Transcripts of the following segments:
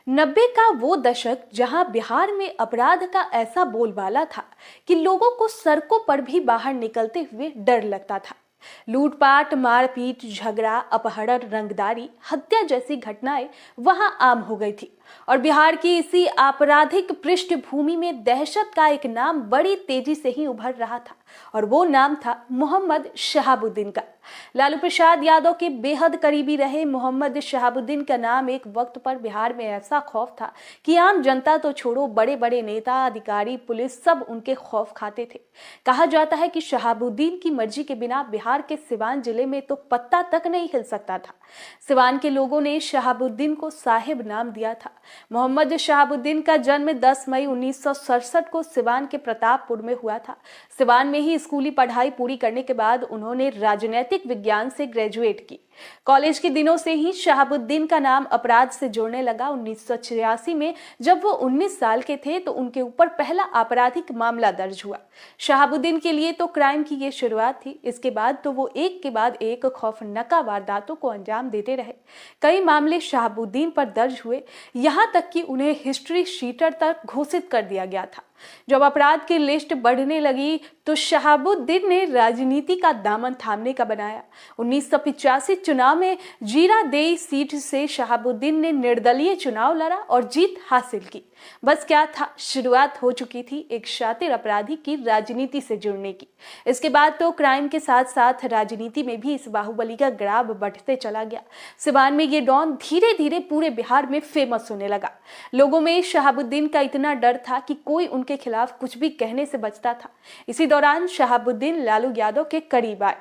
90 का वो दशक जहां बिहार में अपराध का ऐसा बोलबाला था कि लोगों को सड़कों पर भी बाहर निकलते हुए डर लगता था। लूटपाट, मारपीट, झगड़ा, अपहरण, रंगदारी, हत्या जैसी घटनाएं वहां आम हो गई थी और बिहार की इसी आपराधिक पृष्ठभूमि में दहशत का एक नाम बड़ी तेजी से ही उभर रहा था और वो नाम था मोहम्मद शहाबुद्दीन का। लालू प्रसाद यादव के बेहद करीबी रहे मोहम्मद शहाबुद्दीन का नाम एक वक्त पर बिहार में ऐसा खौफ था कि आम जनता तो छोड़ो, बड़े बड़े नेता, अधिकारी, पुलिस सब उनके खौफ खाते थे। कहा जाता है कि शहाबुद्दीन की मर्जी के बिना बिहार के सिवान जिले में तो पत्ता तक नहीं हिल सकता था। सिवान के लोगों ने शहाबुद्दीन को साहिब नाम दिया था। मोहम्मद शहाबुद्दीन का जन्म 10 मई 1967 को सिवान के प्रतापपुर में हुआ था। सिवान में ही स्कूली पढ़ाई पूरी करने के बाद उन्होंने राजनीतिक विज्ञान से ग्रेजुएट की। कॉलेज के दिनों से ही शहाबुद्दीन का नाम अपराध से जुड़ने लगा। 1986 में जब वो 19 साल के थे तो उनके ऊपर पहला आपराधिक मामला दर्ज हुआ। शहाबुद्दीन के लिए तो क्राइम की ये शुरुआत थी। इसके बाद तो वो एक के बाद एक खौफनाक वारदातों को अंजाम देते रहे। कई मामले शहाबुद्दीन पर दर्ज हुए, यहाँ तक कि उन्हें हिस्ट्री शीटर तक घोषित कर दिया गया था। जब अपराध की लिस्ट बढ़ने लगी तो शहाबुद्दीन ने राजनीति का दामन थामने का बनाया। 1985 चुनाव में जीरादेई सीट से शहाबुद्दीन ने निर्दलीय चुनाव लड़ा और जीत हासिल की। बस क्या था, शुरुआत हो चुकी थी एक शातिर अपराधी की राजनीति से जुड़ने की। इसके बाद तो क्राइम के साथ साथ राजनीति में भी इस बाहुबली का ग्राफ बढ़ते चला गया। सिवान में ये डॉन धीरे धीरे पूरे बिहार में फेमस होने लगा। लोगों में शहाबुद्दीन का इतना डर था कि कोई उनके खिलाफ कुछ भी कहने से बचता था। इसी दौरान शहाबुद्दीन लालू यादव के करीब आए।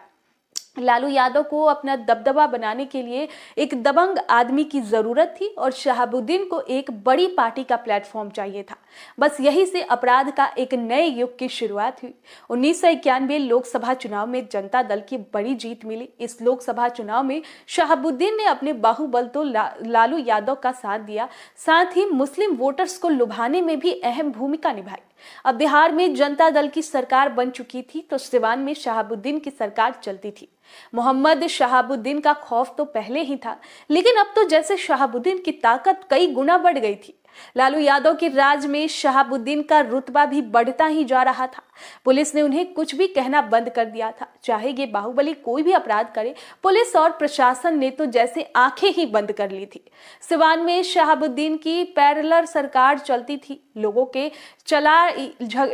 लालू यादव को अपना दबदबा बनाने के लिए एक दबंग आदमी की जरूरत थी और शहाबुद्दीन को एक बड़ी पार्टी का प्लेटफॉर्म चाहिए था। बस यही से अपराध का एक नए युग की शुरुआत हुई। 1991 लोकसभा चुनाव में जनता दल की बड़ी जीत मिली। इस लोकसभा चुनाव में शहाबुद्दीन ने अपने बाहुबल तो लालू यादव का साथ दिया, साथ ही मुस्लिम वोटर्स को लुभाने में भी अहम भूमिका निभाई। अब बिहार में जनता दल की सरकार बन चुकी थी तो सिवान में शहाबुद्दीन की सरकार चलती थी। मोहम्मद शहाबुद्दीन का खौफ तो पहले ही था, लेकिन अब तो जैसे शहाबुद्दीन की ताकत कई गुना बढ़ गई थी। लालू यादव के राज में शहाबुद्दीन का रुतबा भी बढ़ता ही जा रहा था। पुलिस ने उन्हें कुछ भी कहना बंद कर दिया था। चाहे ये बाहुबली कोई भी अपराध करे, पुलिस और प्रशासन ने तो जैसे आंखें ही बंद कर ली थी। सिवान में शहाबुद्दीन की पैरेलल सरकार चलती थी। लोगों के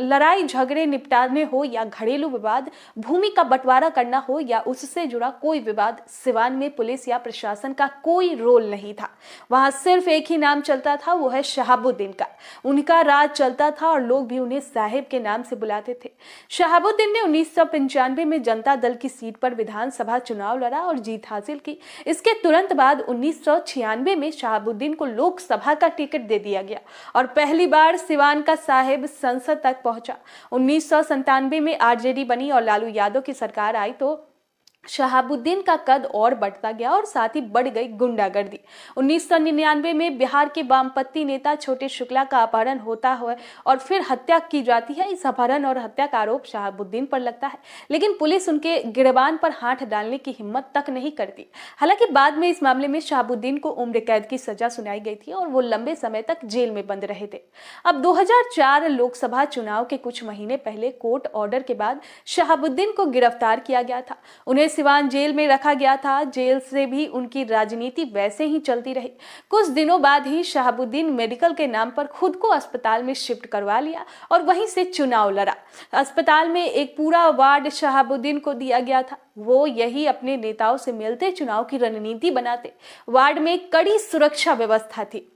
लड़ाई झगड़े निपटाने हो या घरेलू विवाद, भूमि का बंटवारा करना हो या उससे जुड़ा कोई विवाद, सिवान में पुलिस या प्रशासन का कोई रोल नहीं था। वहां सिर्फ एक ही नाम चलता था, वो है शहाबुद्दीन का। उनका राज चलता था और लोग भी उन्हें साहिब के नाम से बुलाते थे। शहाबुद्दीन ने 1995 में जनता दल की सीट पर विधानसभा चुनाव लड़ा और जीत हासिल की। इसके तुरंत बाद 1996 में शहाबुद्दीन को लोकसभा का टिकट दे दिया गया और पहली बार सिवान का साहिब संसद तक पहुंचा। 1997 में आरजेडी बनी और लालू यादव की सरकार आई तो शहाबुद्दीन का कद और बढ़ता गया और साथ ही बढ़ गई गुंडागर्दी। 1999 में बिहार के वामपंथी नेता छोटे शुक्ला का अपहरण होता है और फिर हत्या की जाती है। इस अपहरण और हत्या का आरोप शहाबुद्दीन पर लगता है, लेकिन पुलिस उनके गिरबान पर हाथ डालने की हिम्मत तक नहीं करती। हालांकि बाद में इस मामले में शहाबुद्दीन को उम्र कैद की सजा सुनाई गई थी और वो लंबे समय तक जेल में बंद रहे थे। अब 2004 लोकसभा चुनाव के कुछ महीने पहले कोर्ट ऑर्डर के बाद शहाबुद्दीन को गिरफ्तार किया गया था। उन्हें सिवान जेल में रखा गया था। जेल से भी उनकी राजनीति वैसे ही चलती रही। कुछ दिनों बाद ही शहाबुद्दीन मेडिकल के नाम पर खुद को अस्पताल में शिफ्ट करवा लिया और वहीं से चुनाव लड़ा। अस्पताल में एक पूरा वार्ड शहाबुद्दीन को दिया गया था। वो यही अपने नेताओं से मिलते चुनाव की रणनीति बनाते। वार्ड में कड़ी सुरक्षा व्यवस्था थी,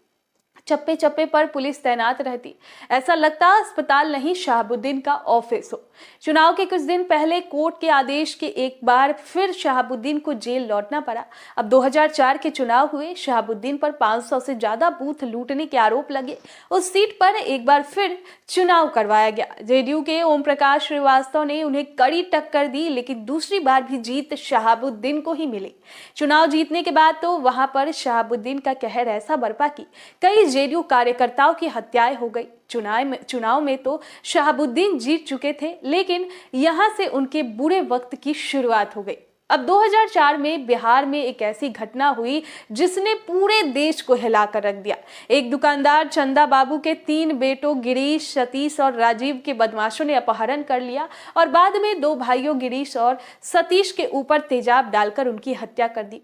चप्पे चप्पे पर पुलिस तैनात रहती। ऐसा लगता अस्पताल नहीं, शहाबुद्दीन का ऑफिस हो। चुनाव के कुछ दिन पहले कोर्ट के आदेश के एक बार फिर शहाबुद्दीन को जेल लौटना पड़ा। अब 2004 के चुनाव हुए। शहाबुद्दीन पर 500 से ज्यादा बूथ लूटने के आरोप लगे। उस सीट पर एक बार फिर चुनाव करवाया गया। जेडीयू के ओम प्रकाश श्रीवास्तव ने उन्हें कड़ी टक्कर दी, लेकिन दूसरी बार भी जीत शहाबुद्दीन को ही मिली। चुनाव जीतने के बाद तो वहां पर शहाबुद्दीन का कहर ऐसा बरपा कि कई जेडीयू कार्यकर्ताओं की हत्याएं हो गई। चुनाव में तो शहाबुद्दीन जीत चुके थे, लेकिन यहां से उनके बुरे वक्त की शुरुआत हो गई। अब 2004 में बिहार में एक ऐसी घटना हुई जिसने पूरे देश को हिलाकर रख दिया। एक दुकानदार चंदा बाबू के 3 बेटों गिरीश, सतीश और राजीव के बदमाशों ने अपहरण कर लिया और बाद में 2 भाइयों गिरीश और सतीश के ऊपर तेजाब डालकर उनकी हत्या कर दी।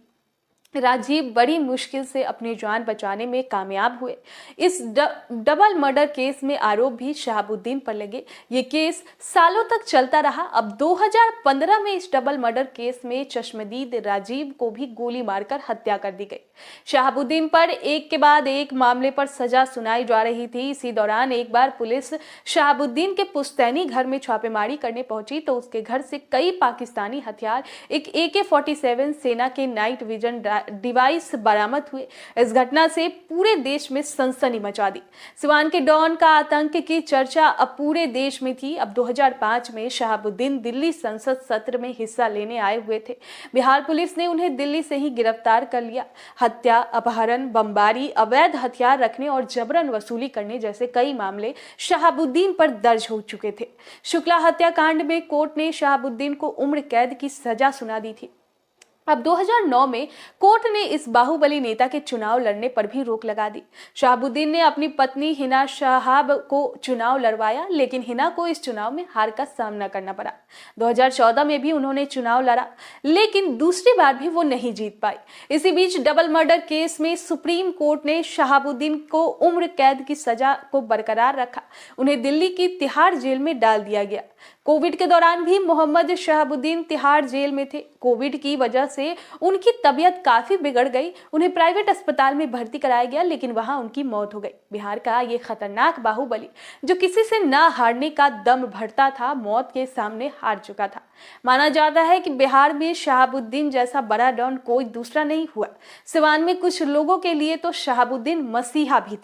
राजीव बड़ी मुश्किल से अपनी जान बचाने में कामयाब हुए। इस डबल मर्डर केस में आरोप भी शहाबुद्दीन पर लगे। ये केस सालों तक चलता रहा। अब 2015 में इस डबल मर्डर केस में चश्मदीद राजीव को भी गोली मारकर हत्या कर दी गई। शहाबुद्दीन पर एक के बाद एक मामले पर सजा सुनाई जा रही थी। इसी दौरान एक बार पुलिस शहाबुद्दीन के पुश्तैनी घर में छापेमारी करने पहुंची तो उसके घर से कई पाकिस्तानी हथियार, एक AK-47 सेना के नाइट विजन डिवाइस बरामद हुए। इस घटना से पूरे देश में सनसनी मचा दी। सिवान के डॉन का आतंक की चर्चा अब पूरे देश में थी। अब 2005 में शहाबुद्दीन दिल्ली संसद सत्र में हिस्सा लेने आए हुए थे। बिहार पुलिस ने उन्हें दिल्ली से ही गिरफ्तार कर लिया। हत्या, अपहरण, बमबारी, अवैध हथियार रखने और जबरन वसूली करने जैसे कई मामले शहाबुद्दीन पर दर्ज हो चुके थे। शुक्ला हत्याकांड में कोर्ट ने शहाबुद्दीन को उम्र कैद की सजा सुना दी थी। अब 2009 में कोर्ट ने इस बाहुबली नेता के चुनाव लड़ने पर भी रोक लगा दी। शहाबुद्दीन ने अपनी पत्नी हिना शहाब को चुनाव लड़वाया, लेकिन हिना को इस चुनाव में हार का सामना करना पड़ा। 2014 में भी उन्होंने चुनाव लड़ा, लेकिन दूसरी बार भी वो नहीं जीत पाई। इसी बीच डबल मर्डर केस में सुप्रीम कोर्ट ने शहाबुद्दीन को उम्र कैद की सजा को बरकरार रखा। उन्हें दिल्ली की तिहाड़ जेल में डाल दिया गया। कोविड के दौरान भी मोहम्मद शहाबुद्दीन तिहाड़ जेल में थे। कोविड की वजह से उनकी तबीयत काफी बिगड़ गई। उन्हें प्राइवेट अस्पताल में भर्ती कराया गया, लेकिन वहां उनकी मौत हो गई। बिहार का ये खतरनाक बाहुबली, जो किसी से ना हारने का दम भरता था, मौत के सामने हार चुका था। माना जाता है कि बिहार में शहाबुद्दीन जैसा बड़ा डॉन कोई दूसरा नहीं हुआ। सिवान में कुछ लोगों के लिए तो शहाबुद्दीन मसीहा भी थे।